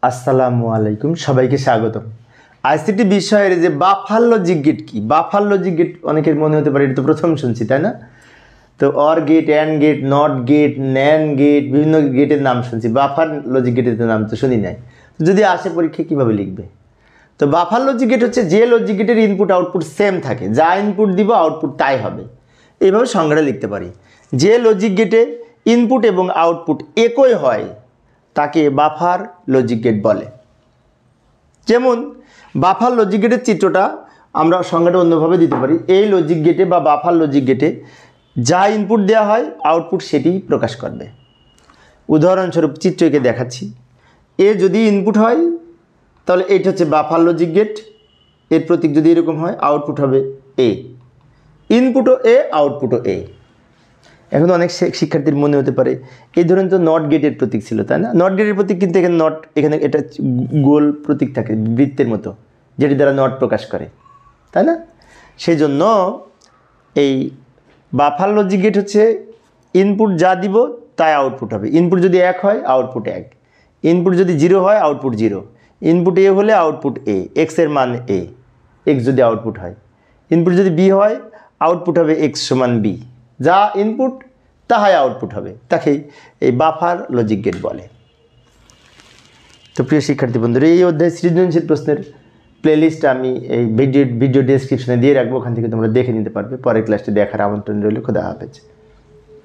আসসালামু আলাইকুম, সবাইকে স্বাগতম। আইসিটি বিষয়ের যে বাফার লজিক গেট কি, বাফার লজিক গেট অনেকের মনে হতে পারে এটা তো প্রথম শুনছি, তাই না? তো OR gate, AND gate, NOT gate, NAND gate, বিভিন্ন গেটের নাম শুনছি, বাফার লজিক গেটের নাম তো শুনি নাই। যদি আসে পরীক্ষায় কীভাবে লিখবে? তো বাফার লজিক গেট হচ্ছে যে লজিক গেটের ইনপুট আউটপুট সেম থাকে, যা ইনপুট দিব আউটপুট তাই হবে। এইভাবে সংজ্ঞাটা লিখতে পারি। যে লজিক গেটে ইনপুট এবং আউটপুট একই হয় তাকে বাফার লজিক গেট বলে। যেমন বাফার লজিক গেটের চিত্রটা আমরা সংজ্ঞাটা অন্যভাবে দিতে পারি। এই লজিক গেটে বা বাফার লজিক গেটে যা ইনপুট দেওয়া হয় আউটপুট সেটিই প্রকাশ করবে। উদাহরণস্বরূপ চিত্র এঁকে দেখাচ্ছি। এ যদি ইনপুট হয় তাহলে এটা হচ্ছে বাফার লজিক গেট, এর প্রতীক যদি এরকম হয় আউটপুট হবে এ। ইনপুটও এ, আউটপুটও এ। এখন অনেক শিক্ষার্থীর মনে হতে পারে এই ধরনের তো নট গেটের প্রতীক ছিল, তাই না? নট গেটের প্রতীক কিন্তু এখানে নট, এখানে এটা গোল প্রতীক থাকে বৃত্তের মতো, যেটি দ্বারা নট প্রকাশ করে, তাই না? সেই জন্য এই বাফার লজিক গেট হচ্ছে ইনপুট যা দিব তাই আউটপুট হবে। ইনপুট যদি 1 হয় আউটপুট 1, ইনপুট যদি 0 হয় আউটপুট 0, ইনপুট এ হলে আউটপুট এ, এক্সের মান এ, এক্স যদি আউটপুট হয়। ইনপুট যদি বি হয় আউটপুট হবে এক্স সমান বি, যা ইনপুট তাহাই আউটপুট হবে, তাকেই এই বাফার লজিক গেট বলে। তো প্রিয় শিক্ষার্থী বন্ধুরা, এই অধ্যায় সৃজনশীল প্রশ্নের প্লেলিস্ট আমি এই ভিডিও ডেসক্রিপশনে দিয়ে রাখবো, ওখান থেকে তোমরা দেখে নিতে পারবে। পরের ক্লাসটি দেখার আমন্ত্রণ রইল। খোদা হাফেজ।